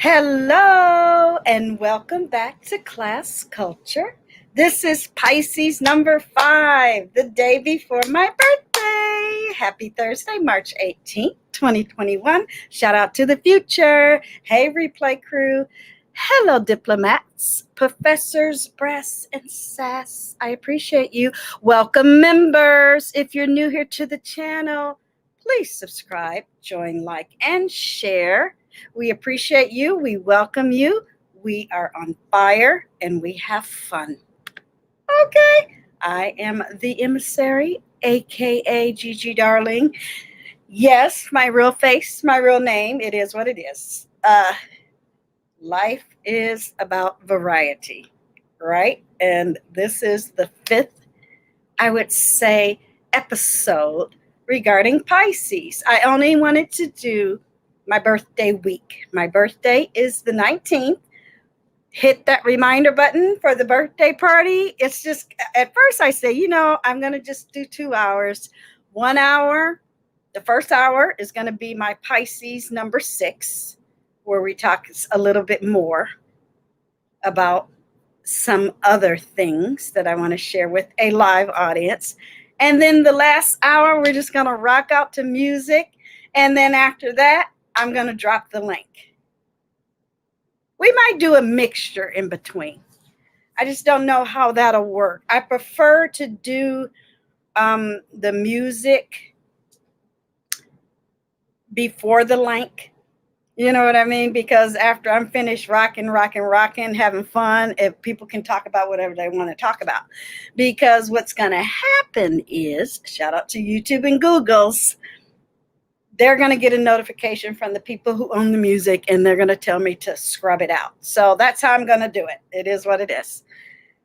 Hello and welcome back to Class Culture. This is Pisces number 5, the day before my birthday. Happy Thursday, March 18th, 2021. Shout out to the future. Hey, replay crew. Hello, diplomats, professors, brass, and SASS. I appreciate you. Welcome, members. If you're new here to the channel, please subscribe, join, like, and share. We appreciate you. We welcome you. We are on fire and we have fun. Okay. I am the emissary, aka Gigi Darling. Yes, my real face, my real name. It is what it is. Life is about variety, right? And this is the 5th, I would say, episode regarding Pisces. I only wanted to do my birthday week. My birthday is the 19th. Hit that reminder button for the birthday party. It's just, at first I say, I'm going to just do 2 hours. 1 hour, the first hour is going to be my Pisces number 6, where we talk a little bit more about some other things that I want to share with a live audience. And then the last hour, we're just going to rock out to music. And then after that, I'm going to drop the link. We might do a mixture in between. I just don't know how that'll work. I prefer to do the music before the link. You know what I mean? Because after I'm finished rocking, having fun, if people can talk about whatever they want to talk about. Because what's going to happen is, shout out to YouTube and Google's, they're going to get a notification from the people who own the music, and they're going to tell me to scrub it out. So that's how I'm going to do it. It is what it is.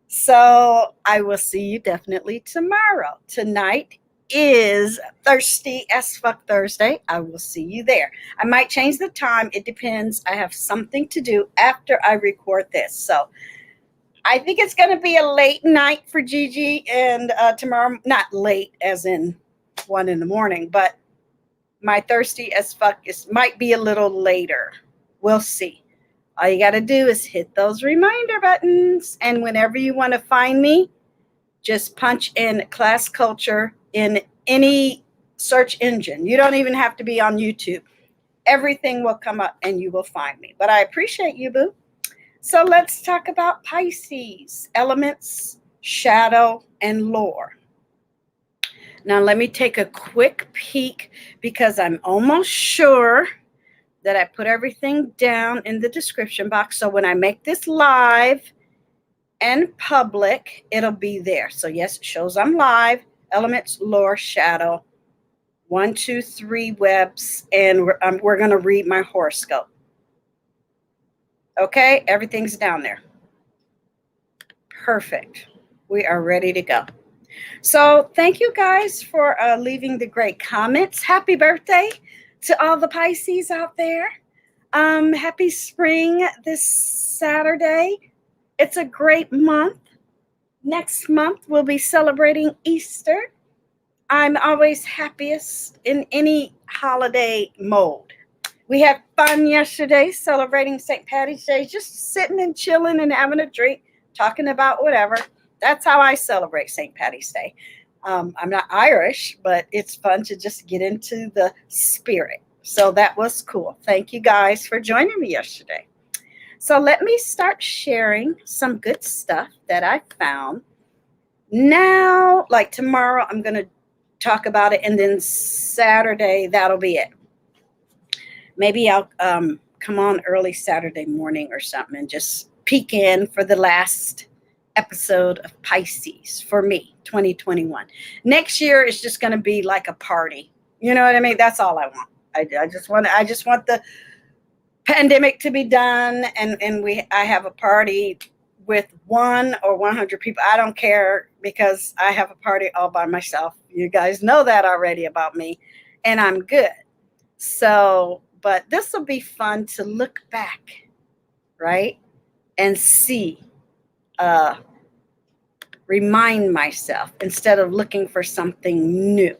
So I will see you definitely tomorrow. Tonight is Thirsty as Fuck Thursday. I will see you there. I might change the time. It depends. I have something to do after I record this. So I think it's going to be a late night for Gigi, and tomorrow, not late as in 1 in the morning, but my Thirsty as Fuck might be a little later. We'll see. All you got to do is hit those reminder buttons. And whenever you want to find me, just punch in Class Culture in any search engine. You don't even have to be on YouTube. Everything will come up and you will find me. But I appreciate you, boo. So let's talk about Pisces, elements, shadow, and lore. Now, let me take a quick peek because I'm almost sure that I put everything down in the description box. So when I make this live and public, it'll be there. So yes, it shows I'm live. Elements, lore, shadow, 1, 2, 3 webs, and we're going to read my horoscope. Okay, everything's down there. Perfect. We are ready to go. So thank you guys for leaving the great comments. Happy birthday to all the Pisces out there. Happy spring this Saturday. It's a great month. Next month, we'll be celebrating Easter. I'm always happiest in any holiday mode. We had fun yesterday celebrating St. Patty's Day, just sitting and chilling and having a drink, talking about whatever. That's how I celebrate St. Patty's Day. I'm not Irish, but it's fun to just get into the spirit. So that was cool. Thank you guys for joining me yesterday. So let me start sharing some good stuff that I found. Now, like tomorrow, I'm going to talk about it. And then Saturday, that'll be it. Maybe I'll come on early Saturday morning or something and just peek in for the last episode of Pisces for me, 2021. Next year is just going to be like a party. You know what I mean? That's all I want. I just want the pandemic to be done, and I have a party with 1 or 100 people. I don't care, because I have a party all by myself. You guys know that already about me, and I'm good. So, but this will be fun to look back, right, and see. Remind myself instead of looking for something new.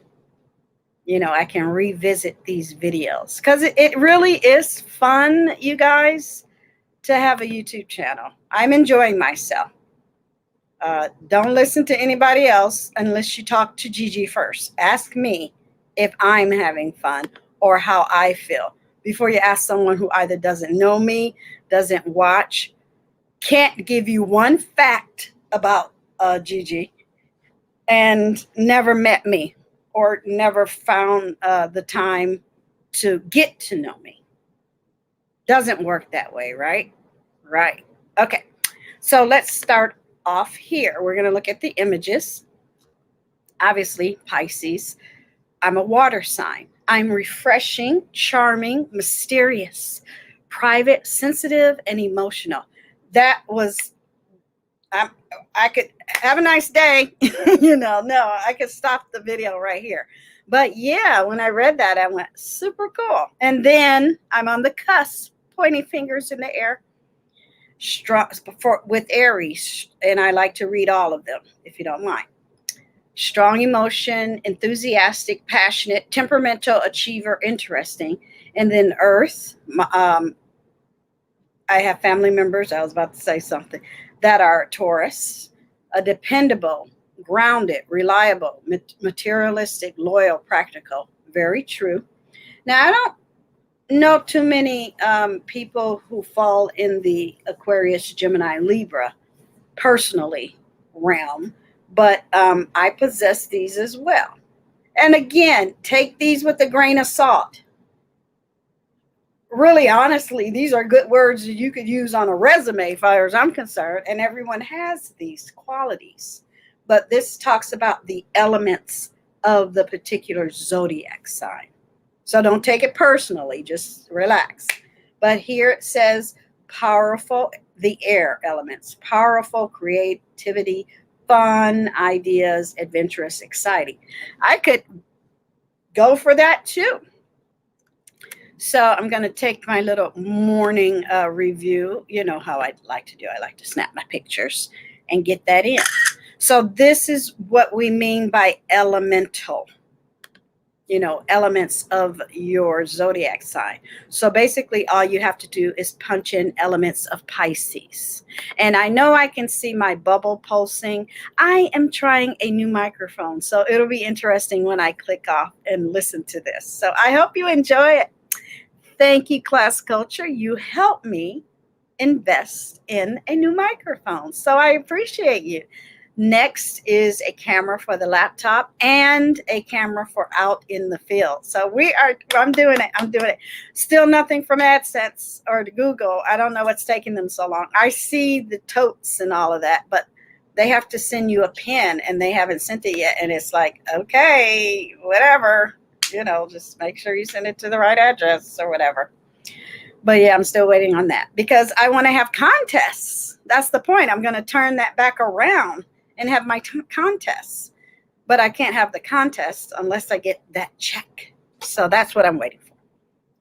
I can revisit these videos because it really is fun, you guys. to have a YouTube channel. I'm enjoying myself. Don't listen to anybody else unless you talk to Gigi first. Ask me if I'm having fun or how I feel before you ask someone who either doesn't know me, doesn't watch, can't give you one fact about Gigi, and never met me or never found the time to get to know me. Doesn't work that way, right? Right. Okay. So let's start off here. We're going to look at the images. Obviously, Pisces. I'm a water sign. I'm refreshing, charming, mysterious, private, sensitive, and emotional. That was, I could have a nice day. No, I could stop the video right here. But yeah, when I read that, I went, super cool. And then I'm on the cusp, pointing fingers in the air. Strong with Aries, and I like to read all of them if you don't mind. Strong emotion, enthusiastic, passionate, temperamental, achiever, interesting. And then Earth, I have family members, I was about to say something, that are Taurus, a dependable, grounded, reliable, materialistic, loyal, practical. Very true. Now, I don't know too many people who fall in the Aquarius, Gemini, Libra personally realm, but I possess these as well. And again, take these with a grain of salt. Really, honestly, these are good words that you could use on a resume, as far as I'm concerned, and everyone has these qualities. But this talks about the elements of the particular zodiac sign. So don't take it personally, just relax. But here it says powerful, the air elements, powerful, creativity, fun, ideas, adventurous, exciting. I could go for that too. So I'm going to take my little morning review. You know how I like to do. I like to snap my pictures and get that in. So this is what we mean by elemental. Elements of your zodiac sign. So basically all you have to do is punch in elements of Pisces. And I know I can see my bubble pulsing. I am trying a new microphone, so it'll be interesting when I click off and listen to this. So I hope you enjoy it. Thank you, Class Culture. You helped me invest in a new microphone, so I appreciate you. Next is a camera for the laptop and a camera for out in the field. So I'm doing it. Still nothing from AdSense or Google. I don't know what's taking them so long. I see the totes and all of that, but they have to send you a pin and they haven't sent it yet. And it's like, okay, whatever, just make sure you send it to the right address or whatever. But yeah, I'm still waiting on that because I want to have contests. That's the point. I'm going to turn that back around and have my contests. But I can't have the contest unless I get that check. So that's what I'm waiting for.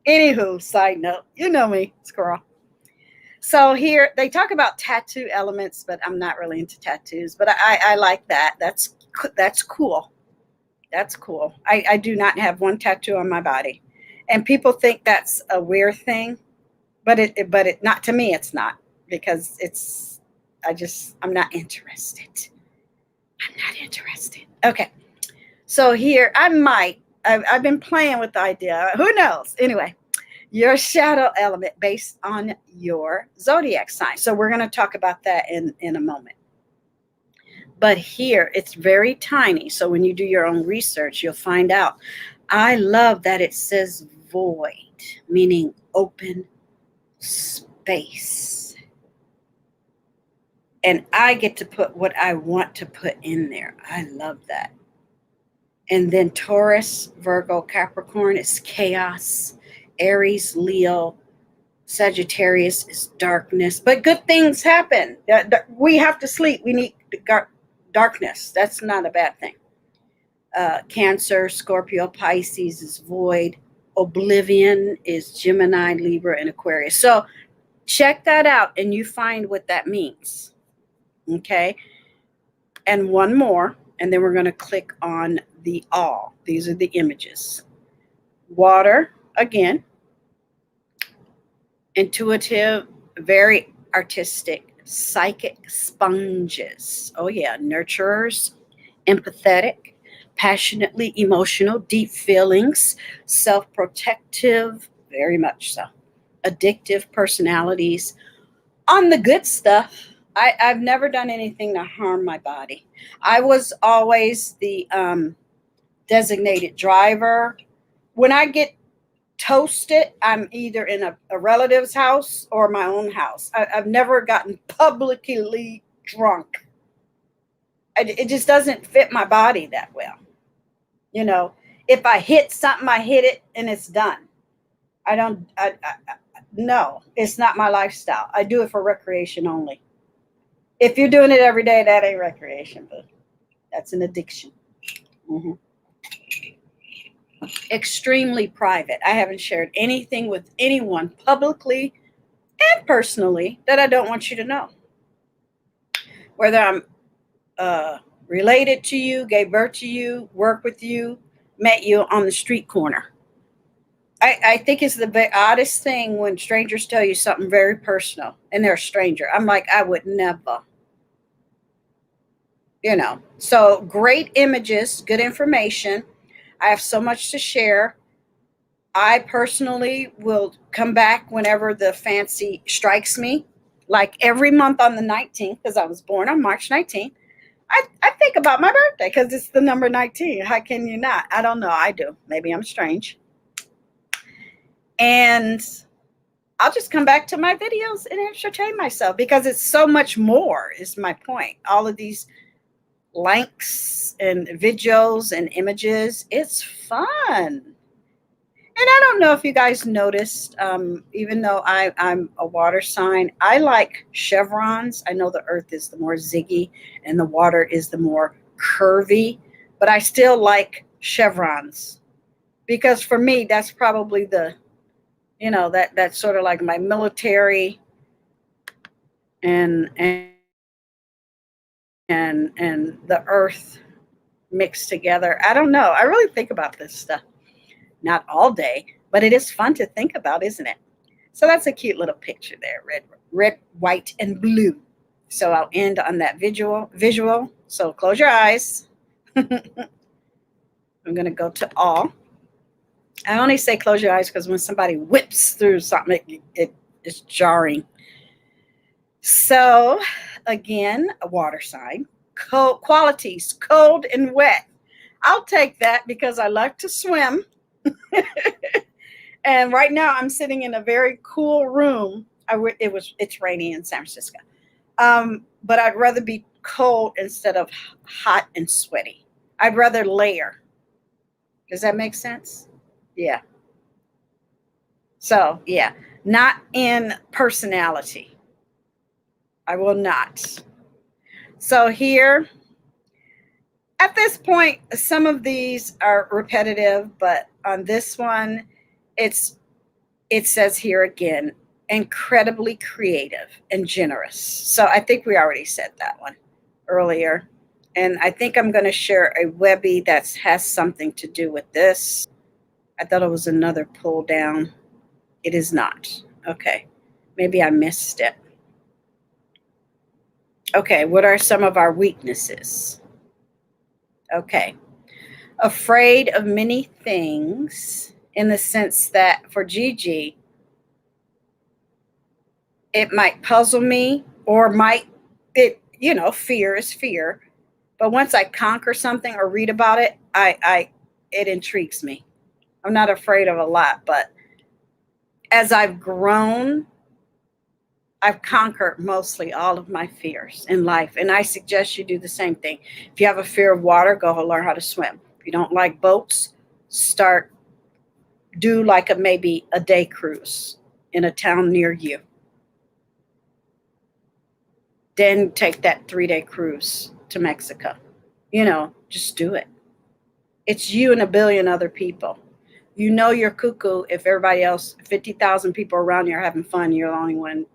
Anywho, side note, you know me, squirrel. So here they talk about tattoo elements, but I'm not really into tattoos. But I like that. That's cool. That's cool. I do not have one tattoo on my body. And people think that's a weird thing. But it not to me, it's not. Because I'm not interested. I'm not interested. Okay. So here, I've been playing with the idea. Who knows? Anyway, your shadow element based on your zodiac sign. So we're going to talk about that in a moment. But here, it's very tiny. So when you do your own research, you'll find out. I love that it says void, meaning open space. And I get to put what I want to put in there. I love that. And then Taurus, Virgo, Capricorn is chaos. Aries, Leo, Sagittarius is darkness. But good things happen. We have to sleep. We need darkness. That's not a bad thing. Cancer, Scorpio, Pisces is void. Oblivion is Gemini, Libra, and Aquarius. So check that out and you find what that means. Okay, and one more, and then we're going to click on the all. These are the images. Water, again, intuitive, very artistic, psychic sponges. Oh yeah, nurturers, empathetic, passionately emotional, deep feelings, self-protective, very much so, addictive personalities. On the good stuff, I've never done anything to harm my body. I was always the designated driver. When I get toasted, I'm either in a relative's house or my own house. I've never gotten publicly drunk. It just doesn't fit my body that well. You know, if I hit something, I hit it and it's done. I don't, no, it's not my lifestyle. I do it for recreation only. If you're doing it every day, that ain't recreation, but that's an addiction. Mm-hmm. Extremely private. I haven't shared anything with anyone publicly and personally that I don't want you to know. Whether I'm related to you, gave birth to you, work with you, met you on the street corner. I think it's the oddest thing when strangers tell you something very personal and they're a stranger. I'm like, I would never. You know, so great images, good information. I have so much to share. I personally will come back whenever the fancy strikes me, like every month on the 19th, because I was born on March 19th. I think about my birthday because it's the number 19. How can you not? I don't know. I do. Maybe I'm strange. And I'll just come back to my videos and entertain myself because it's so much more, is my point. All of these links and videos and images, it's fun. And I don't know if you guys noticed, even though I'm a water sign, I like chevrons. I know the earth is the more ziggy and the water is the more curvy, but I still like chevrons because for me, that's probably the, you know, that's sort of like my military and the earth mixed together. I don't know. I really think about this stuff. Not all day, but it is fun to think about, isn't it? So that's a cute little picture there, red, white, and blue. So I'll end on that visual. So close your eyes. I'm going to go to all. I only say close your eyes because when somebody whips through something, it is jarring. So again, a water sign. Cold qualities, cold and wet. I'll take that because I like to swim. And right now I'm sitting in a very cool room. It's rainy in San Francisco. But I'd rather be cold instead of hot and sweaty. I'd rather layer. Does that make sense? Yeah. So, yeah, not in personality. I will not. So here, at this point, some of these are repetitive, but on this one, it says here again, incredibly creative and generous. So I think we already said that one earlier. And I think I'm going to share a Webby that has something to do with this. I thought it was another pull down. It is not. Okay. Maybe I missed it. Okay. What are some of our weaknesses? Okay. Afraid of many things in the sense that for Gigi, it might puzzle me or fear is fear. But once I conquer something or read about it, it intrigues me. I'm not afraid of a lot, but as I've grown, I've conquered mostly all of my fears in life. And I suggest you do the same thing. If you have a fear of water, go learn how to swim. If you don't like boats, do like maybe a day cruise in a town near you. Then take that 3-day cruise to Mexico. Just do it. It's you and a billion other people. You know you're cuckoo if everybody else, 50,000 people around you are having fun. You're the only one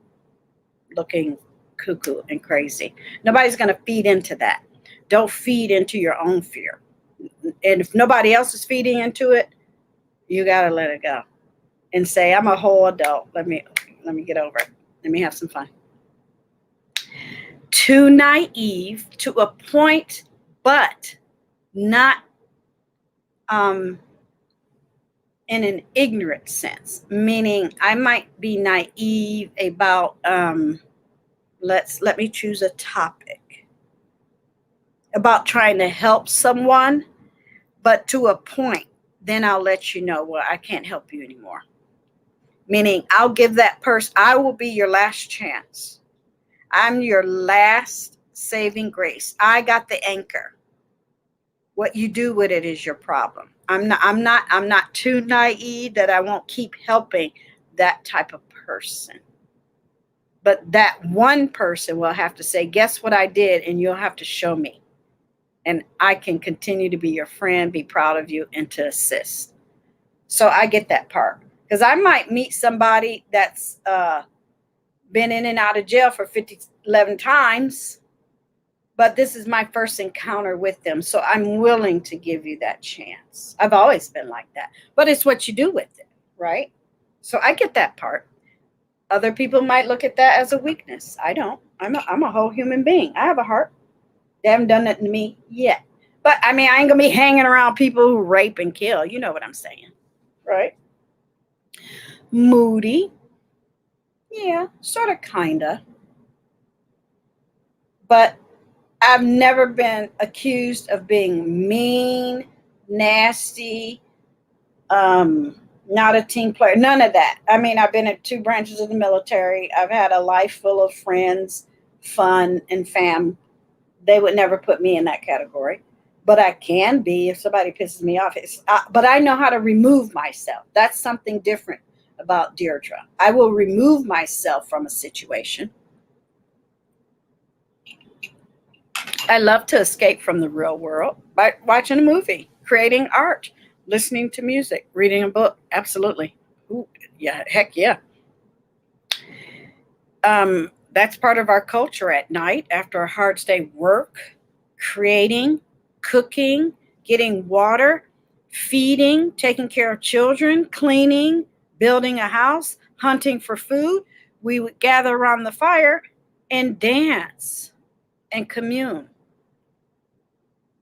looking cuckoo and crazy. Nobody's going to feed into that. Don't feed into your own fear. And if nobody else is feeding into it, you got to let it go and say, I'm a whole adult. Let me get over it. Let me have some fun. Too naive to a point, but not in an ignorant sense, meaning I might be naive about let me choose a topic about trying to help someone, but to a point, then I'll let you know, well, I can't help you anymore. Meaning I'll give that person, I will be your last chance. I'm your last saving grace. I got the anchor. What you do with it is your problem. I'm not too naive that I won't keep helping that type of person. But that one person will have to say, guess what I did? And you'll have to show me. And I can continue to be your friend, be proud of you, and to assist. So I get that part. Because I might meet somebody that's been in and out of jail for 11 times. But this is my first encounter with them. So I'm willing to give you that chance. I've always been like that. But it's what you do with it, right? So I get that part. Other people might look at that as a weakness. I don't. I'm a whole human being. I have a heart. They haven't done that to me yet. But, I mean, I ain't going to be hanging around people who rape and kill. You know what I'm saying, right? Moody. Yeah, sort of, kind of. But I've never been accused of being mean, nasty, not a team player, none of that. I mean, I've been in 2 branches of the military. I've had a life full of friends, fun, and fam. They would never put me in that category. But I can be if somebody pisses me off. But I know how to remove myself. That's something different about Deirdre. I will remove myself from a situation. I love to escape from the real world by watching a movie, creating art, listening to music, reading a book. Absolutely. Ooh, yeah, heck yeah. That's part of our culture at night after a hard day work, creating, cooking, getting water, feeding, taking care of children, cleaning, building a house, hunting for food. We would gather around the fire and dance and commune.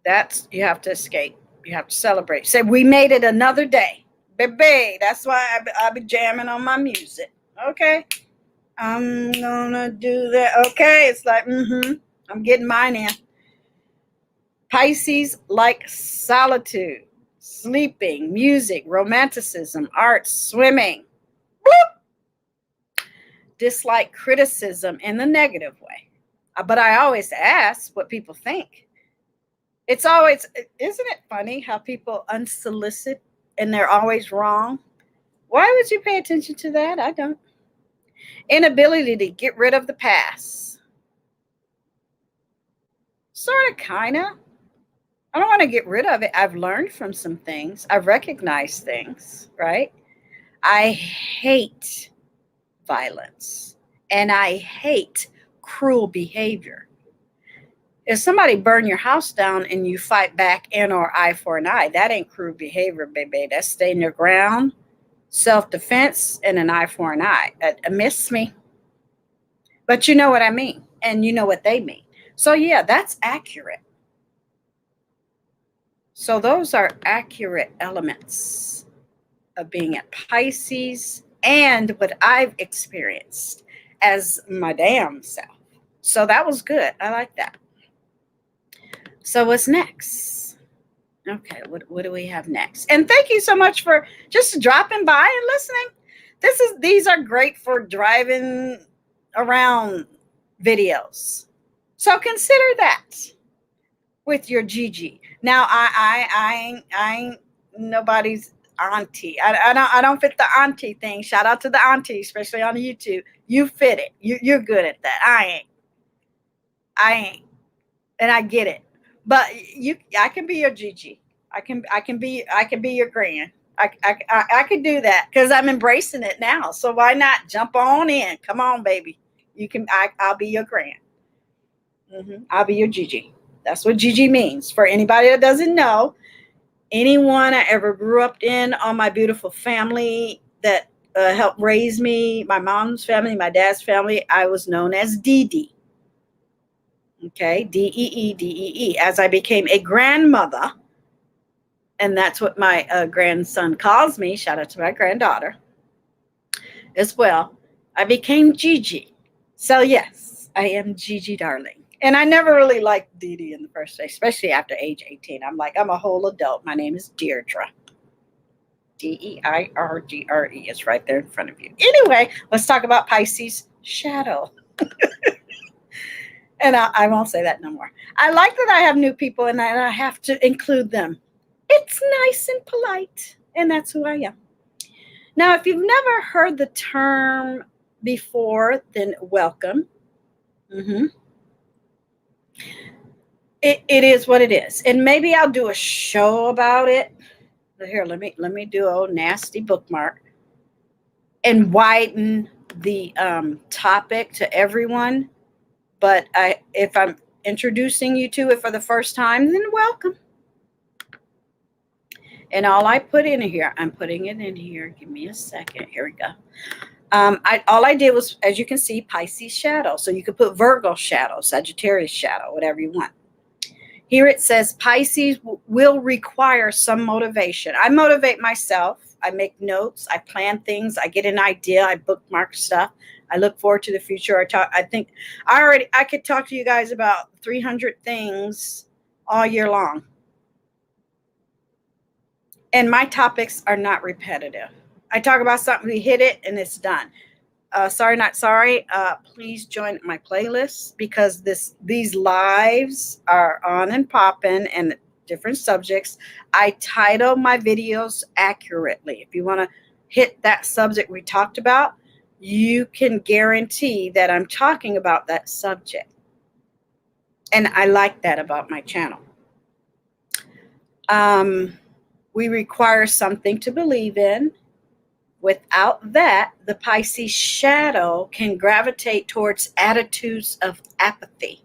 That's, you have to escape. You have to celebrate. Say, we made it another day. Baby, that's why I be jamming on my music. Okay. I'm gonna do that. Okay. It's like, I'm getting mine in. Pisces like solitude, sleeping, music, romanticism, art, swimming. Bloop. Dislike criticism in the negative way. But I always ask what people think. It's always, isn't it funny how people unsolicit and they're always wrong? Why would you pay attention to that? I don't. Inability to get rid of the past. Sort of, kind of. I don't want to get rid of it. I've learned from some things. I've recognized things, right? I hate violence and I hate cruel behavior. If somebody burn your house down and you fight back in or eye for an eye, that ain't cruel behavior, baby. That's staying your ground, self-defense, and an eye for an eye. Miss me. But you know what I mean. And you know what they mean. So yeah, that's accurate. So those are accurate elements of being at Pisces and what I've experienced as my damn self. So that was good. I like that. So what's next? Okay, what do we have next? And thank you so much for just dropping by and listening. These are great for driving around videos. So consider that with your Gigi. Now I ain't nobody's auntie. I don't fit the auntie thing. Shout out to the auntie, especially on YouTube. You fit it. You're good at that. I ain't. And I get it. But I can be your Gigi. I can be your grand. I can do that because I'm embracing it now. So why not jump on in? Come on, baby. I'll be your grand. I'll be your Gigi. That's what Gigi means. For anybody that doesn't know, anyone I ever grew up in, all my beautiful family that helped raise me, my mom's family, my dad's family, I was known as Dee Dee. Okay, D-E-E, D-E-E. As I became a grandmother, and that's what my grandson calls me, shout out to my granddaughter as well, I became Gigi. So yes, I am Gigi Darling. And I never really liked Dee Dee in the first place, especially after age 18. I'm like, I'm a whole adult. My name is Deirdre. D-E-I-R-D-R-E. It's right there in front of you. Anyway, let's talk about Pisces shadow. And I won't say that no more. I like that I have new people and I have to include them. It's nice and polite, and that's who I am. Now, if you've never heard the term before, then welcome. It is what it is. And maybe I'll do a show about it. Here, let me do a old nasty bookmark and widen the topic to everyone. But if I'm introducing you to it for the first time, then welcome. And all I put in here, I'm putting it in here. Give me a second. Here we go. All I did was, as you can see, Pisces shadow. So you could put Virgo shadow, Sagittarius shadow, whatever you want. Here it says Pisces will require some motivation. I motivate myself. I make notes. I plan things. I get an idea. I bookmark stuff. I look forward to the future. I think I could talk to you guys about 300 things all year long. And my topics are not repetitive. I talk about something, we hit it, and it's done. Sorry, not sorry. Please join my playlist because these lives are on and popping and different subjects. I title my videos accurately. If you want to hit that subject we talked about, you can guarantee that I'm talking about that subject. And I like that about my channel. We require something to believe in. Without that, the Pisces shadow can gravitate towards attitudes of apathy.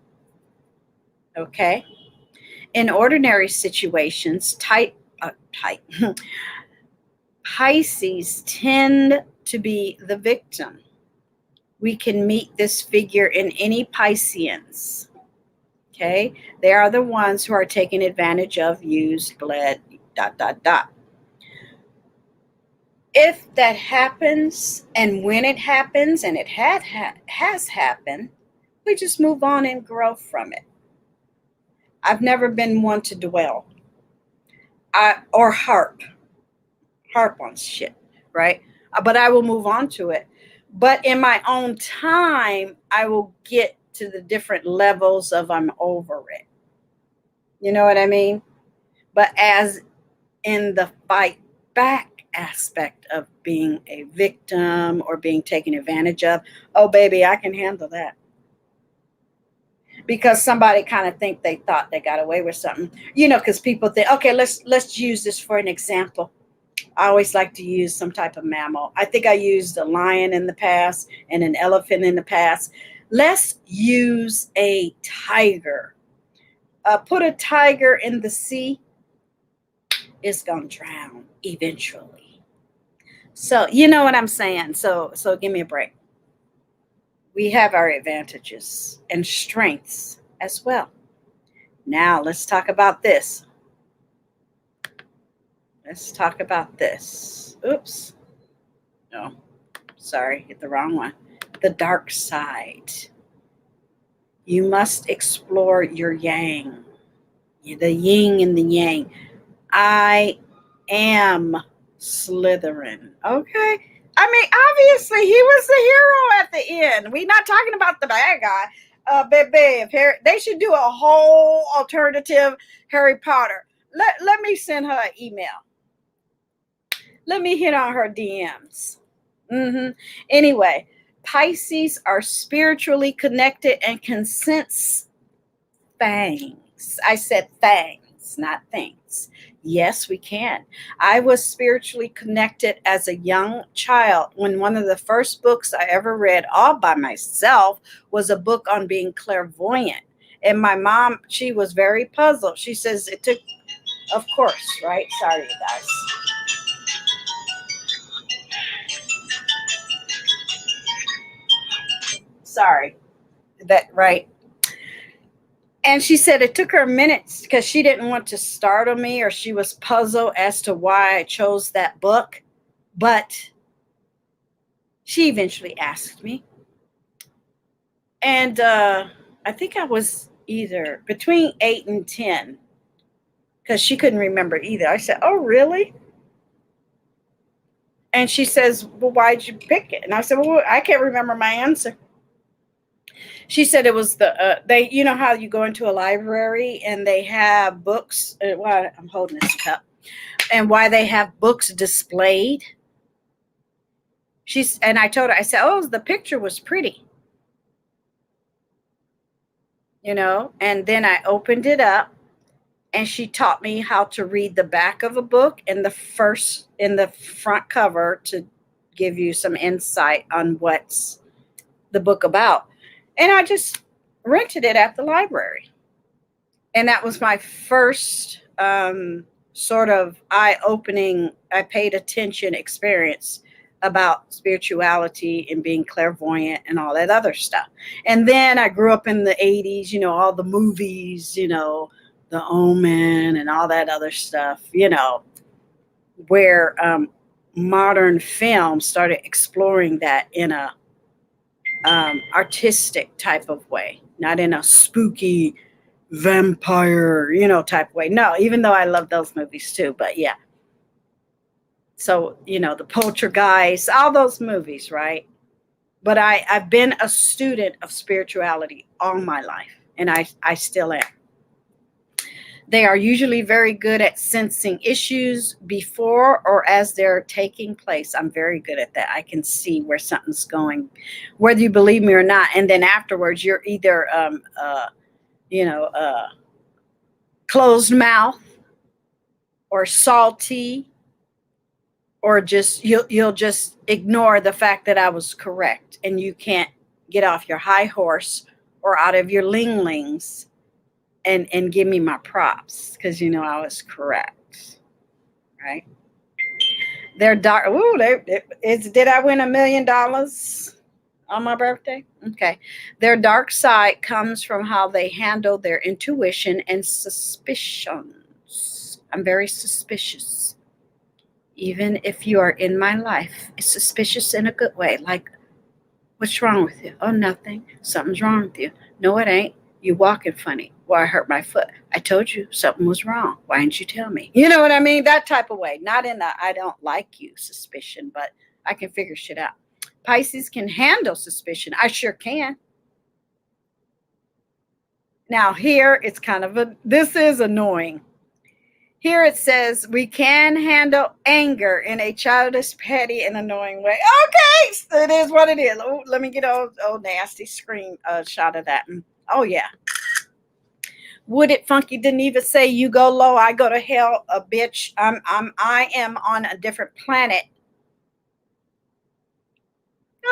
Okay? In ordinary situations, Pisces tend to be the victim. We can meet this figure in any Pisceans. Okay? They are the ones who are taken advantage of, used, bled, ... If that happens, and when it happens, and it has happened, we just move on and grow from it. I've never been one to dwell or harp on shit, right? But I will move on to it. But in my own time, I will get to the different levels of I'm over it. You know what I mean? But as in the fight back aspect of being a victim or being taken advantage of, oh baby, I can handle that. Because somebody kind of think they thought they got away with something. You know, because people think, okay, let's use this for an example. I always like to use some type of mammal. I think I used a lion in the past and an elephant in the past. Let's use a tiger. Put a tiger in the sea, it's gonna drown eventually. So you know what I'm saying. So give me a break. We have our advantages and strengths as well. Now let's talk about this. Let's talk about this. Oops. No, sorry, hit the wrong one. The dark side. You must explore your yang. The yin and the yang. I am Slytherin. Okay. I mean, obviously, he was the hero at the end. We're not talking about the bad guy. Baby, if Harry, they should do a whole alternative Harry Potter. Let me send her an email. Let me hit on her DMs. Anyway, Pisces are spiritually connected and can sense things. I said things, not things. Yes, we can. I was spiritually connected as a young child when one of the first books I ever read all by myself was a book on being clairvoyant. And my mom, she was very puzzled. She says it took, of course, right? Sorry, you guys. Sorry. That right. And she said it took her a minute because she didn't want to startle me, or she was puzzled as to why I chose that book. But she eventually asked me. And I think I was either between 8 and 10 because she couldn't remember either. I said, oh, really? And she says, well, why'd you pick it? And I said, well, I can't remember my answer. She said it was the, they, you know how you go into a library and they have books. Well, I'm holding this cup. And why they have books displayed. And I told her, I said, oh, the picture was pretty. You know, and then I opened it up and she taught me how to read the back of a book and the front cover to give you some insight on what's the book about. And I just rented it at the library. And that was my first sort of eye-opening, I paid attention experience about spirituality and being clairvoyant and all that other stuff. And then I grew up in the 80s, you know, all the movies, you know, The Omen and all that other stuff, you know, where modern film started exploring that in a artistic type of way, not in a spooky vampire, you know, type way. No, even though I love those movies too, but yeah. So, you know, the Poltergeist, all those movies, right? But I've been a student of spirituality all my life, and I still am. They are usually very good at sensing issues before or as they're taking place. I'm very good at that. I can see where something's going, whether you believe me or not. And then afterwards, you're either, closed mouth or salty, or just you'll just ignore the fact that I was correct, and you can't get off your high horse or out of your linglings and give me my props because you know I was correct, right? They're dark. Ooh, did I win $1 million on my birthday? Okay. Their dark side comes from how they handle their intuition and suspicions. I'm very suspicious. Even if you are in my life, it's suspicious in a good way. Like, what's wrong with you? Oh, nothing. Something's wrong with you. No, it ain't. You walking funny. Well, I hurt my foot. I told you something was wrong. Why didn't you tell me? You know what I mean? That type of way. Not in the I don't like you suspicion, but I can figure shit out. Pisces can handle suspicion. I sure can. Now here it's kind of this is annoying. Here it says we can handle anger in a childish, petty, and annoying way. Okay, it is what it is. Oh, let me get old nasty screen shot of that. Oh yeah. Would it funky didn't even say you go low, I go to hell, a bitch. I am on a different planet.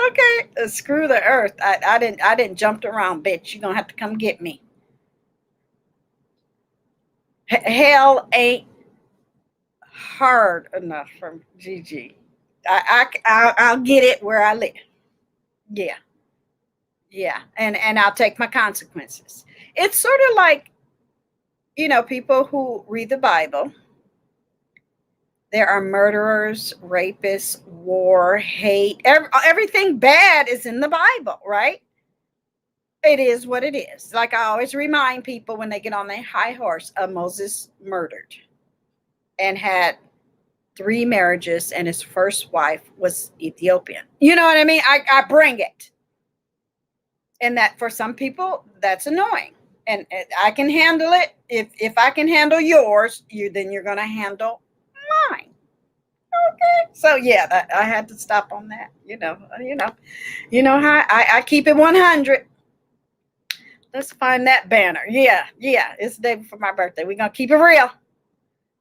Okay, screw the earth. I didn't jump around, bitch. You're gonna have to come get me. Hell ain't hard enough from GG. I'll get it where I live. Yeah. Yeah. And I'll take my consequences. It's sort of like, you know, people who read the Bible. There are murderers, rapists, war, hate. Everything bad is in the Bible, right? It is what it is. Like I always remind people when they get on their high horse, Moses murdered and had 3 marriages, and his first wife was Ethiopian. You know what I mean? I bring it. And that for some people, that's annoying. And I can handle it. If I can handle yours, then you're going to handle mine. Okay. So yeah, I had to stop on that. You know how I keep it 100. Let's find that banner. Yeah. It's the day before my birthday. We're going to keep it real.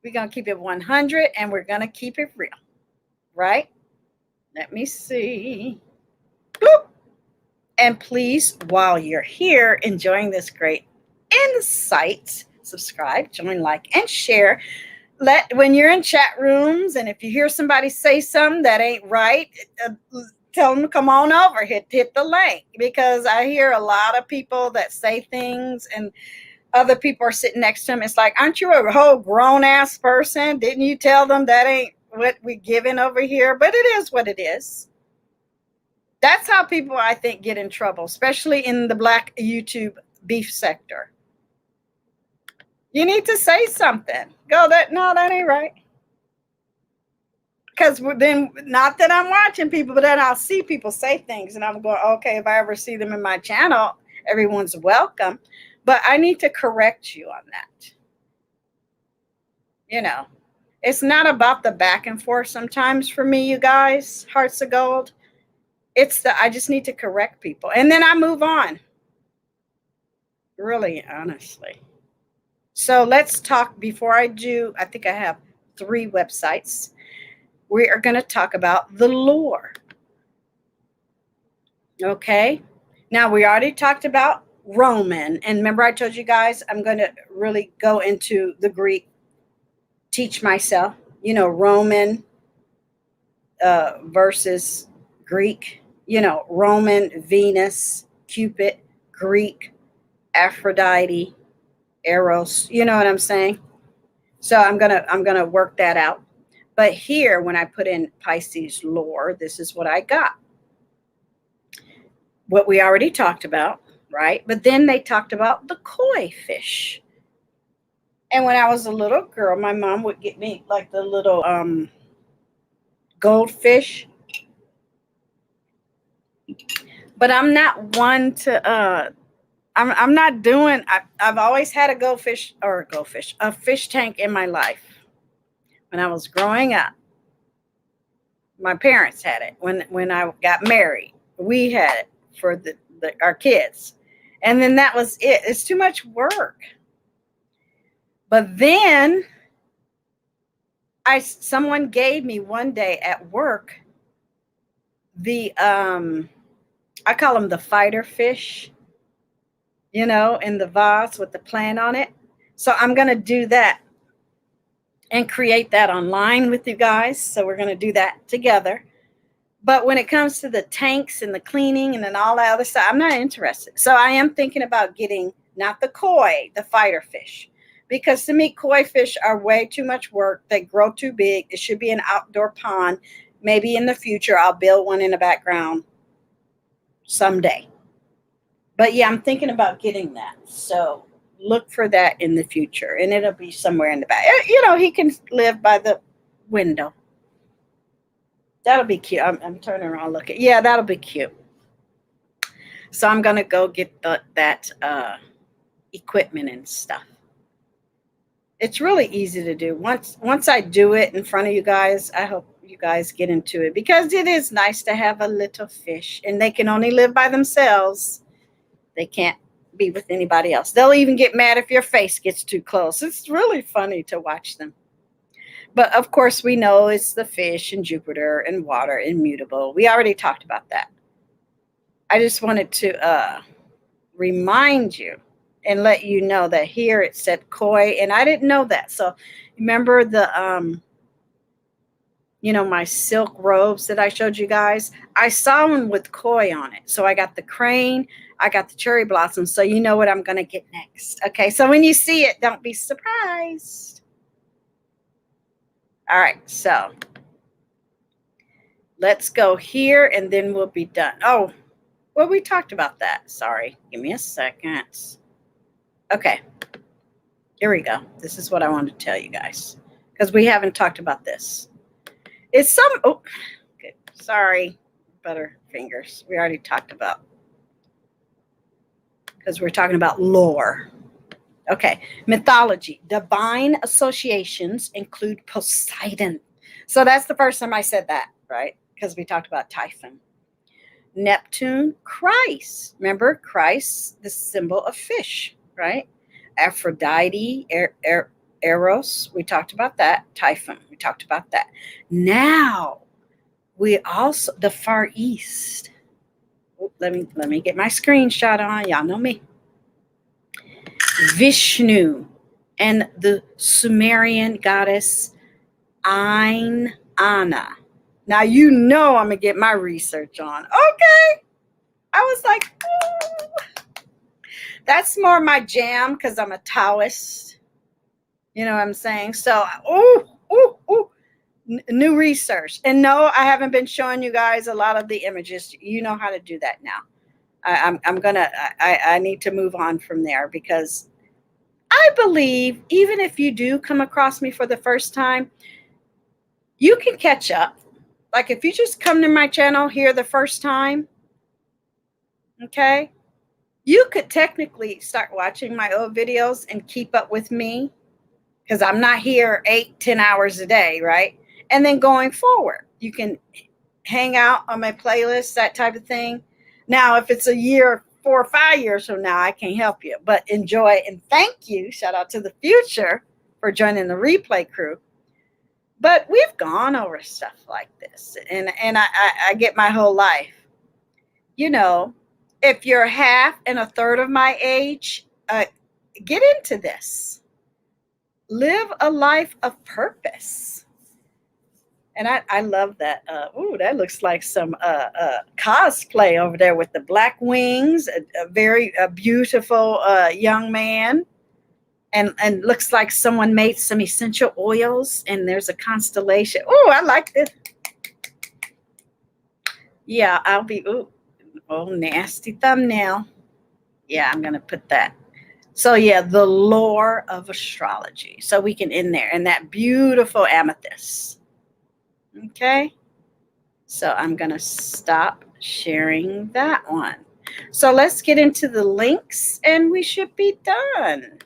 We're going to keep it 100, and we're going to keep it real. Right? Let me see. Bloop. And please, while you're here enjoying this great insight, subscribe, join, like, and share. When you're in chat rooms, and if you hear somebody say something that ain't right, tell them to come on over, hit the link, because I hear a lot of people that say things and other people are sitting next to them. It's like, aren't you a whole grown ass person? Didn't you tell them that ain't what we giving over here? But it is what it is. That's how people, I think, get in trouble, especially in the Black YouTube beef sector. You need to say something. Go, that ain't right. Because then, not that I'm watching people, but then I'll see people say things and I'm going, okay, if I ever see them in my channel, everyone's welcome. But I need to correct you on that. You know, it's not about the back and forth sometimes for me, you guys, hearts of gold. It's I just need to correct people. And then I move on. Really, honestly. So let's talk before I do. I think I have 3 websites. We are going to talk about the lore. Okay. Now, we already talked about Roman. And remember, I told you guys, I'm going to really go into the Greek, teach myself, you know, Roman versus Greek, you know, Roman, Venus, Cupid, Greek, Aphrodite, Eros, you know what I'm saying? So I'm gonna work that out. But here, when I put in Pisces lore, this is what I got. What we already talked about, right? But then they talked about the koi fish. And when I was a little girl, my mom would get me like the little goldfish. But I'm not one to I'm not doing. I've always had a fish tank in my life. When I was growing up, my parents had it. When I got married, we had it for our kids, and then that was it. It's too much work. But then someone gave me one day at work the I call them the fighter fish, you know, in the vase with the plant on it. So I'm going to do that and create that online with you guys. So we're going to do that together. But when it comes to the tanks and the cleaning and then all that other stuff, I'm not interested. So I am thinking about getting not the koi, the fighter fish. Because to me, koi fish are way too much work. They grow too big. It should be an outdoor pond. Maybe in the future, I'll build one in the background someday. But yeah, I'm thinking about getting that. So look for that in the future. And it'll be somewhere in the back. You know, he can live by the window. That'll be cute. I'm turning around looking. Yeah, that'll be cute. So I'm going to go get that equipment and stuff. It's really easy to do. Once I do it in front of you guys, I hope you guys get into it. Because it is nice to have a little fish. And they can only live by themselves. They can't be with anybody else. They'll even get mad if your face gets too close. It's really funny to watch them. But of course, we know it's the fish and Jupiter and water immutable. We already talked about that. I just wanted to remind you and let you know that here it said koi, and I didn't know that. So remember the you know, my silk robes that I showed you guys? I saw one with koi on it. So I got the crane, I got the cherry blossom. So you know what I'm going to get next. Okay, so when you see it, don't be surprised. All right, so let's go here and then we'll be done. Oh, well, we talked about that. Sorry, give me a second. Okay, here we go. This is what I wanted to tell you guys because we haven't talked about this. It's oh, good. Sorry, butterfingers. We already talked about because we're talking about lore. Okay, mythology. Divine associations include Poseidon. So that's the first time I said that, right? Because we talked about Typhon. Neptune, Christ. Remember, Christ, the symbol of fish, right? Aphrodite, Eros, we talked about that. Typhon, we talked about that. Now, we also, the Far East. Let me get my screenshot on. Y'all know me. Vishnu and the Sumerian goddess Ain Anna. Now you know I'm gonna get my research on. Okay. I was like, ooh. That's more my jam because I'm a Taoist. You know what I'm saying? So, new research. And no, I haven't been showing you guys a lot of the images. You know how to do that now. I need to move on from there because I believe even if you do come across me for the first time, you can catch up. Like if you just come to my channel here the first time, okay, you could technically start watching my old videos and keep up with me because I'm not here 8-10 hours a day, right? And then going forward, you can hang out on my playlist, that type of thing. Now, if it's a year, 4 or 5 years from now, I can't help you, but enjoy and thank you. Shout out to the future for joining the replay crew. But we've gone over stuff like this, and I get my whole life. You know, if you're half and a third of my age, get into this. Live a life of purpose. And I love that. Ooh, that looks like some cosplay over there with the black wings. A very beautiful young man. And looks like someone made some essential oils. And there's a constellation. Oh, I like this. Yeah, I'll be, oh, nasty thumbnail. Yeah, I'm going to put that. So, yeah, the lore of astrology. So we can end there. And that beautiful amethyst. Okay, so I'm going to stop sharing that one. So let's get into the links and we should be done.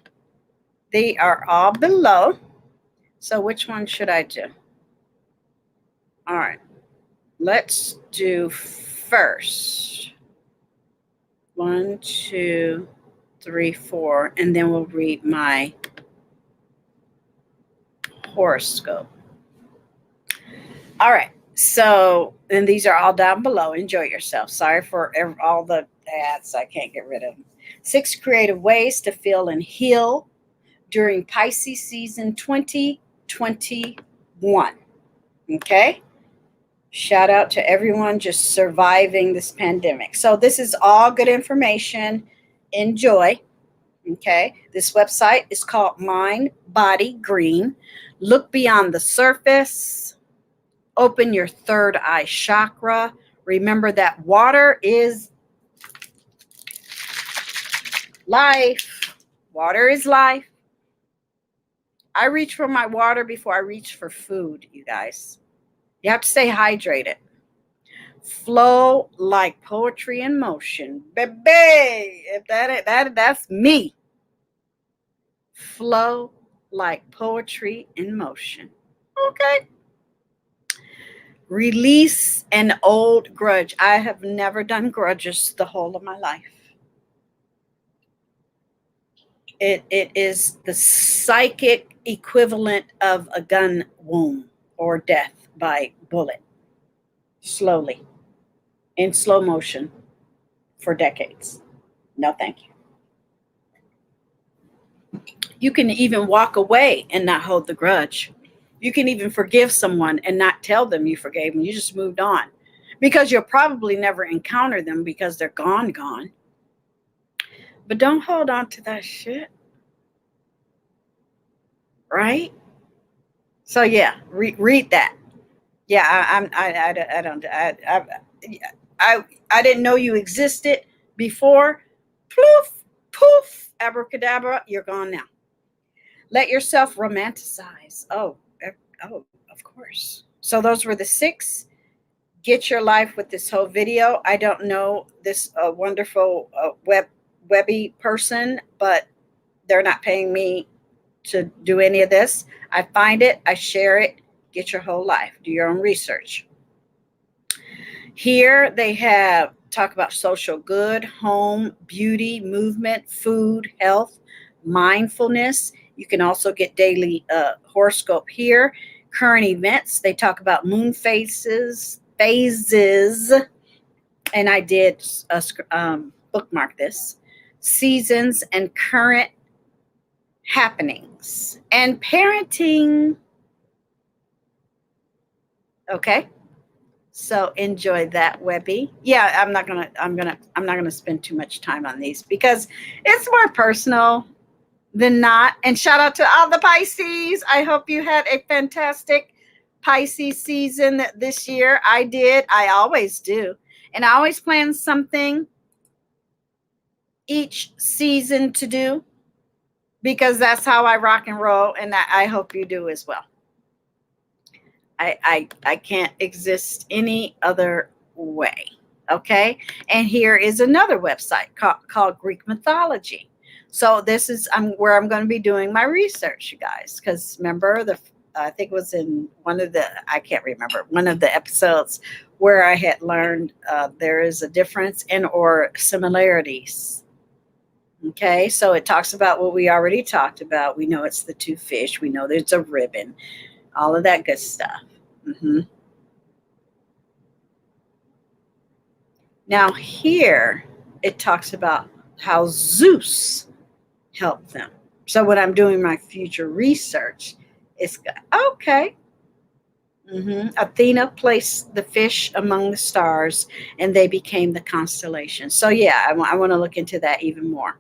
They are all below. So which one should I do? All right, let's do first. 1, 2, 3, 4, and then we'll read my horoscope. All right, so, and these are all down below. Enjoy yourself. Sorry for all the ads. I can't get rid of them. 6 creative ways to feel and heal during Pisces season 2021. Okay? Shout out to everyone just surviving this pandemic. So this is all good information. Enjoy. Okay? This website is called Mind, Body, Green. Look beyond the surface. Open your third eye chakra. Remember that water is life. Water is life. I reach for my water before I reach for food, you guys. You have to stay hydrated. Flow like poetry in motion. Baby, if that's me. Flow like poetry in motion. Okay. Release an old grudge. I have never done grudges the whole of my life. It is the psychic equivalent of a gun wound or death by bullet. Slowly. In slow motion for decades. No, thank you. You can even walk away and not hold the grudge. You can even forgive someone and not tell them you forgave them. You just moved on. Because you'll probably never encounter them because they're gone. But don't hold on to that shit. Right? So yeah, read that. Yeah, I didn't know you existed before. Poof, abracadabra, you're gone now. Let yourself romanticize. Oh, of course. So those were the 6. Get your life with this whole video. I don't know this wonderful webby person, but they're not paying me to do any of this. I find it, I share it. Get your whole life. Do your own research. Here they have talk about social good, home, beauty, movement, food, health, mindfulness. You can also get daily horoscope here. Current events. They talk about moon phases, and I did bookmark this. Seasons and current happenings and parenting. Okay. So enjoy that, Webby. Yeah, I'm not gonna spend too much time on these because it's more personal than not. And shout out to all the Pisces. I hope you had a fantastic Pisces season this year. I did. I always do. And I always plan something each season to do because that's how I rock and roll. And I hope you do as well. I can't exist any other way. Okay. And here is another website called Greek Mythology. So this is where I'm going to be doing my research, you guys, because remember I think it was in I can't remember, one of the episodes where I had learned there is a difference in or similarities. Okay, so it talks about what we already talked about. We know it's the two fish. We know there's a ribbon, all of that good stuff. Now here it talks about how Zeus helped them. So when I'm doing my future research, it's okay. Athena placed the fish among the stars and they became the constellation. So yeah, I want to look into that even more.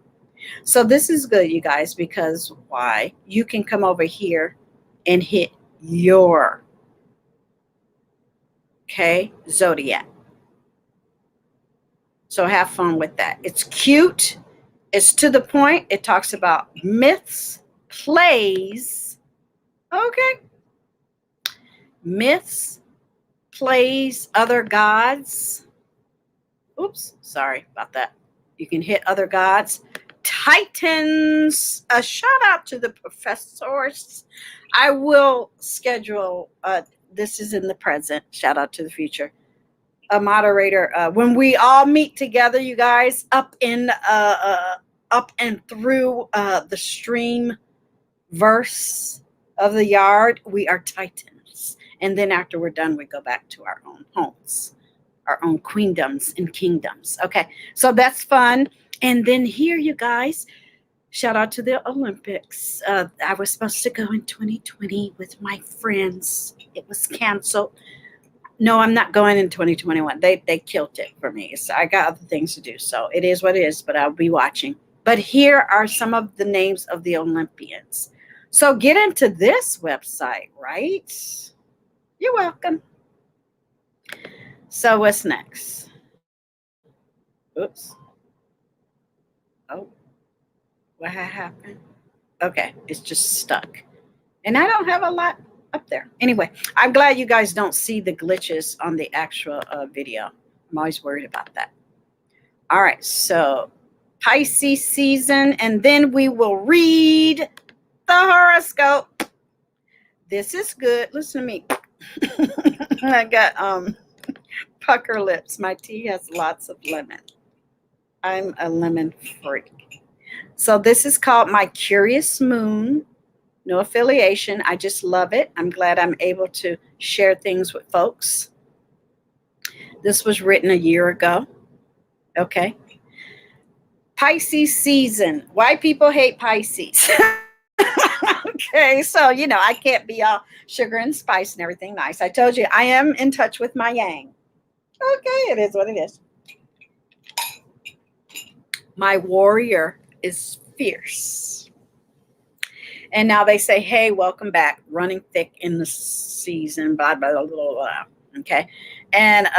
So this is good, you guys, because why? You can come over here and hit your zodiac. So have fun with that. It's cute. It's to the point. It talks about myths, plays. Okay. Myths, plays, other gods. Oops, sorry about that. You can hit other gods. Titans. A shout out to the professors. I will schedule, this is in the present, shout out to the future, a moderator when we all meet together, you guys, up and through the stream verse of the yard. We are Titans, and then after we're done, we go back to our own homes, our own queendoms and kingdoms. Okay, so that's fun. And then here, you guys, shout out to the Olympics. I was supposed to go in 2020 with my friends. It was canceled. No, I'm not going in 2021. They killed it for me. So I got other things to do. So it is what it is, but I'll be watching. But here are some of the names of the Olympians. So get into this website, right? You're welcome. So what's next? Oops. Oh, what happened? Okay, it's just stuck. And I don't have a lot up there. Anyway, I'm glad you guys don't see the glitches on the actual video. I'm always worried about that. All right, so Pisces season, and then we will read the horoscope. This is good. Listen to me. I got pucker lips. My tea has lots of lemon. I'm a lemon freak. So this is called My Curious Moon. No affiliation. I just love it. I'm glad I'm able to share things with folks. This was written a year ago. Okay. Pisces season. Why people hate Pisces. Okay, so, I can't be all sugar and spice and everything nice. I told you I am in touch with my yang. Okay, it is what it is. My warrior is fierce. And now they say, hey, welcome back. Running thick in the season, blah, blah, blah, blah, blah. Okay. And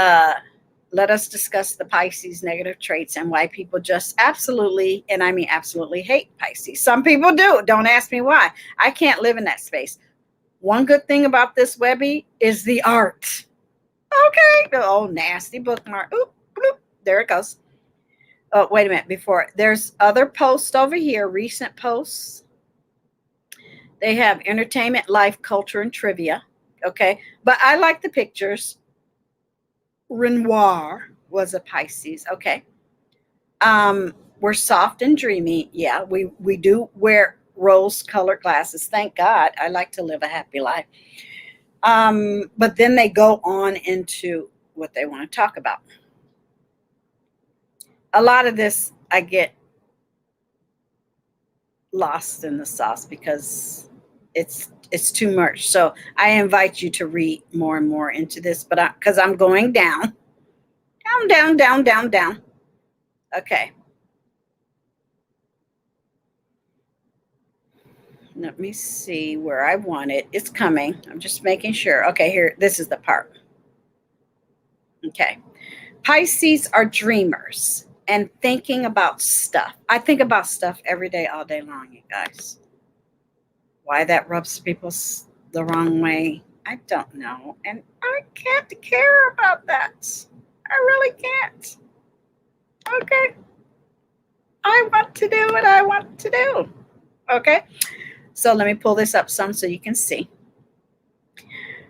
let us discuss the Pisces negative traits and why people just absolutely, and I mean absolutely, hate Pisces. Some people do. Don't ask me why. I can't live in that space. One good thing about this Webby is the art. Okay. The old nasty bookmark. Oop, bloop. There it goes. Oh, wait a minute. Before, there's other posts over here, recent posts. They have entertainment, life, culture, and trivia. Okay. But I like the pictures. Renoir was a Pisces. Okay. We're soft and dreamy. Yeah, we do wear rose-colored glasses. Thank God. I like to live a happy life. But then they go on into what they want to talk about. A lot of this, I get lost in the sauce because it's It's too much. So I invite you to read more and more into this, but because I'm going down, down. Okay. Let me see where I want it. It's coming. I'm just making sure. Okay, here, this is the part. Okay. Pisces are dreamers and thinking about stuff. I think about stuff every day, all day long, you guys. Why that rubs people the wrong way, I don't know. And I can't care about that. I really can't. Okay. I want to do what I want to do. Okay. So let me pull this up some so you can see.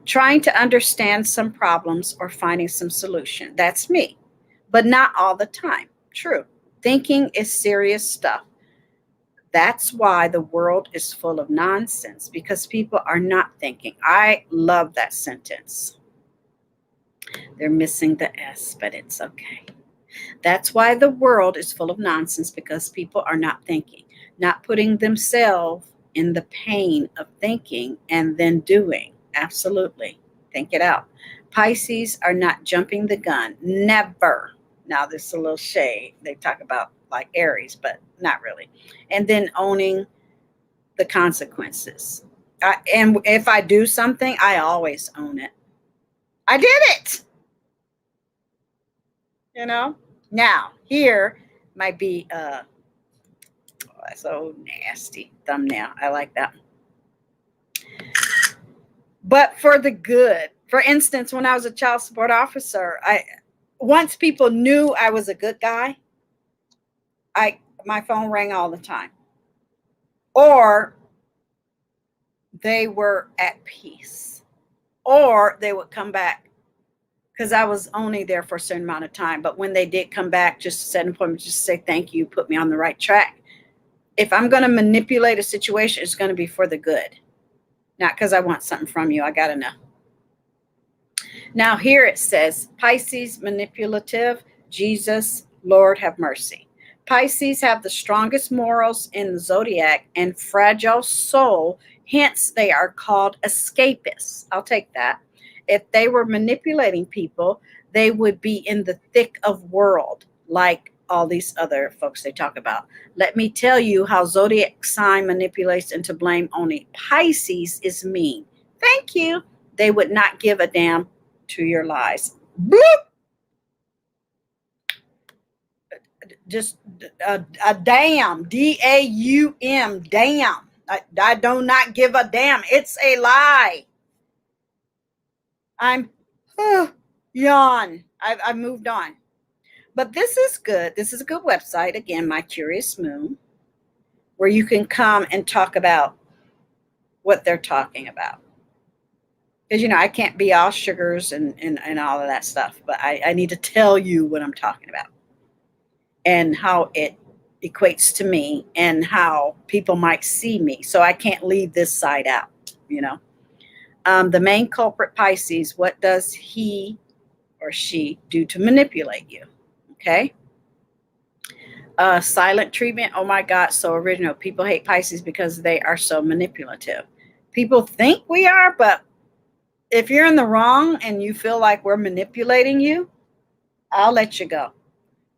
Trying to understand some problems or finding some solution. That's me, but not all the time. True. Thinking is serious stuff. That's why the world is full of nonsense, because people are not thinking. I love that sentence. They're missing the S, but it's okay. That's why the world is full of nonsense, because people are not thinking, not putting themselves in the pain of thinking and then doing. Absolutely. Think it out. Pisces are not jumping the gun. Never. Now, this is a little shade. They talk about like Aries, but not really. And then owning the consequences. And if I do something, I always own it. I did it. You know? Now, here might be so nasty thumbnail. I like that. But for the good. For instance, when I was a child support officer, once people knew I was a good guy, my phone rang all the time. Or they were at peace. Or they would come back, because I was only there for a certain amount of time. But when they did come back, just to set an appointment, just to say thank you, put me on the right track. If I'm going to manipulate a situation, it's going to be for the good. Not because I want something from you. I got to know. Now here it says, Pisces, manipulative, Jesus, Lord have mercy. Pisces have the strongest morals in the zodiac and fragile soul. Hence, they are called escapists. I'll take that. If they were manipulating people, they would be in the thick of world, like all these other folks they talk about. Let me tell you how zodiac sign manipulates and to blame only Pisces is mean. Thank you. They would not give a damn to your lies. Bloop. Just a damn. D-A-U-M. Damn. I do not give a damn. It's a lie. I'm yawn. I've moved on. But this is good. This is a good website. Again, My Curious Moon, where you can come and talk about what they're talking about. Because, you know, I can't be all sugars and all of that stuff. But I need to tell you what I'm talking about and how it equates to me and how people might see me. So I can't leave this side out, you know. The main culprit, Pisces, what does he or she do to manipulate you? Okay. Silent treatment. Oh my God. So original. People hate Pisces because they are so manipulative. People think we are, but if you're in the wrong and you feel like we're manipulating you, I'll let you go.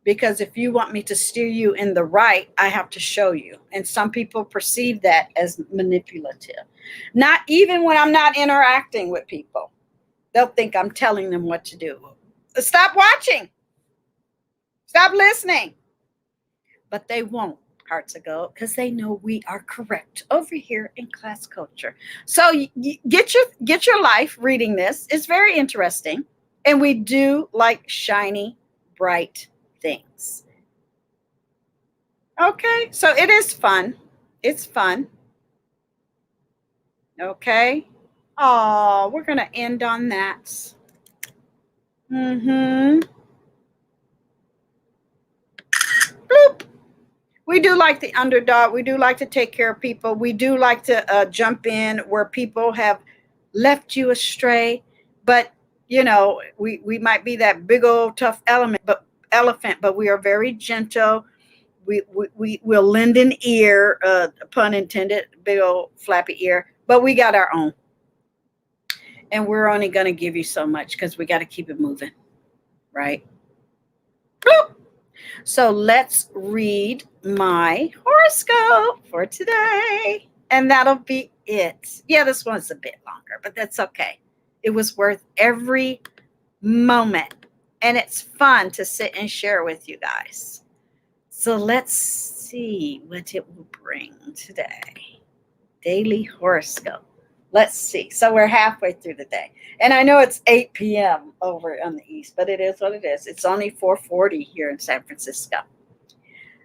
Because if you want me to steer you in the right, I have to show you. And some people perceive that as manipulative. Not even when I'm not interacting with people. They'll think I'm telling them what to do. Stop watching. Stop listening. But they won't, hearts of gold, because they know we are correct over here in class culture. So get your life reading this. It's very interesting. And we do like shiny, bright things. Okay, so it is fun. It's fun. Okay. Oh, we're going to end on that. Bloop. We do like the underdog. We do like to take care of people. We do like to jump in where people have left you astray. But, you know, we might be that big old tough elephant, but we are very gentle. We'll lend an ear, pun intended, big old flappy ear. but we got our own. And we're only going to give you so much because we got to keep it moving, right? Bloop. So let's read my horoscope for today. And that'll be it. Yeah, this one's a bit longer, but that's okay. It was worth every moment. And it's fun to sit and share with you guys. So let's see what it will bring today. Daily horoscope. Let's see. So we're halfway through the day. And I know it's 8 p.m. over on the east, but it is what it is. It's only 4:40 here in San Francisco.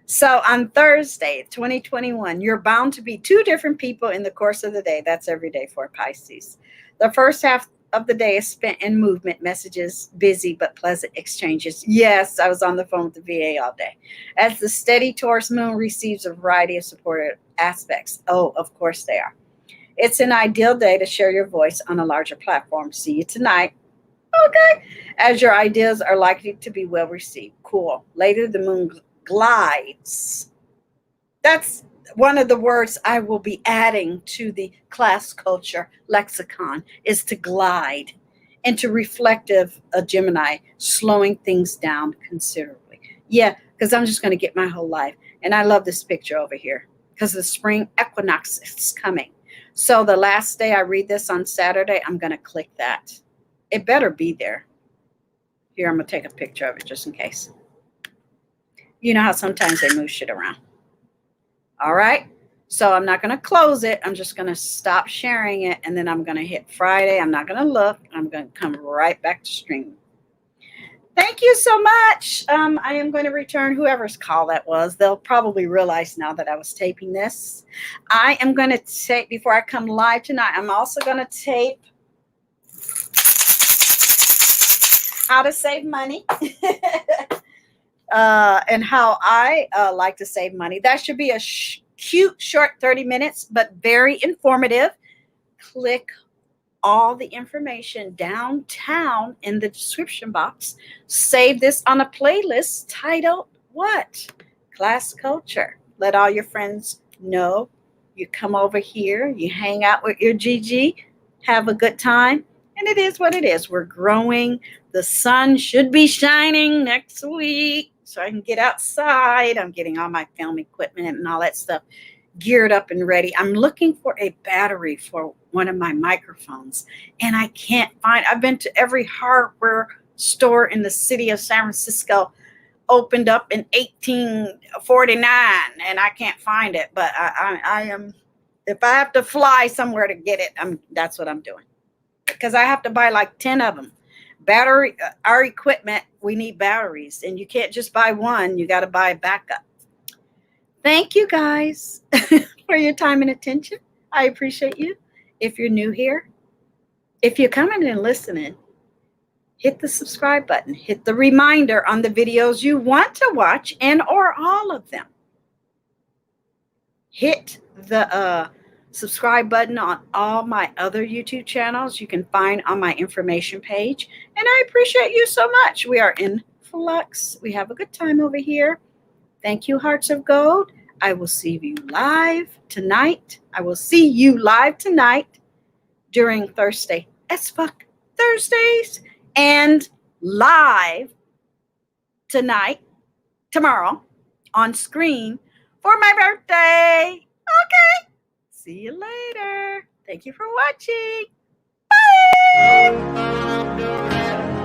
So on Thursday, 2021, you're bound to be two different people in the course of the day. That's every day for Pisces. The first half of the day is spent in movement, messages, busy but pleasant exchanges. Yes, I was on the phone with the VA all day. As the steady Taurus moon receives a variety of supportive aspects. Oh, of course they are. It's an ideal day to share your voice on a larger platform. See you tonight. Okay. As your ideas are likely to be well received. Cool. Later, the moon glides. That's one of the words I will be adding to the class culture lexicon is to glide into reflective Gemini, slowing things down considerably. Yeah, because I'm just going to get my whole life. And I love this picture over here because the spring equinox is coming. So the last day I read this on Saturday, I'm going to click that. It better be there. Here, I'm going to take a picture of it just in case. You know how sometimes they move shit around. All right. So I'm not going to close it. I'm just going to stop sharing it. And then I'm going to hit Friday. I'm not going to look. I'm going to come right back to stream. Thank you so much. I am going to return whoever's call that was. They'll probably realize now that I was taping this. I am going to tape, before I come live tonight, I'm also going to tape how to save money and how I like to save money. That should be a cute, short 30 minutes, but very informative. Click all the information downtown in the description box. Save this on a playlist titled what? Class Culture. Let all your friends know you come over here, you hang out with your GG, have a good time, and it is what it is. We're growing. The sun should be shining next week so I can get outside. I'm getting all my film equipment and all that stuff geared up and ready. I'm looking for a battery for one of my microphones, and I can't find. I've been to every hardware store in the city of San Francisco, opened up in 1849, and I can't find it. But I am, if I have to fly somewhere to get it, that's what I'm doing, because I have to buy like 10 of them. Battery, our equipment, we need batteries, and you can't just buy one. You got to buy a backup. Thank you guys for your time and attention. I appreciate you. If you're new here, if you're coming and listening, hit the subscribe button. Hit the reminder on the videos you want to watch and or all of them. Hit the subscribe button on all my other YouTube channels you can find on my information page. And I appreciate you so much. We are in flux. We have a good time over here. Thank you, Hearts of Gold. I will see you live tonight. I will see you live tonight during Thursday as fuck Thursdays, and live tonight, tomorrow, on screen for my birthday. Okay. See you later. Thank you for watching. Bye.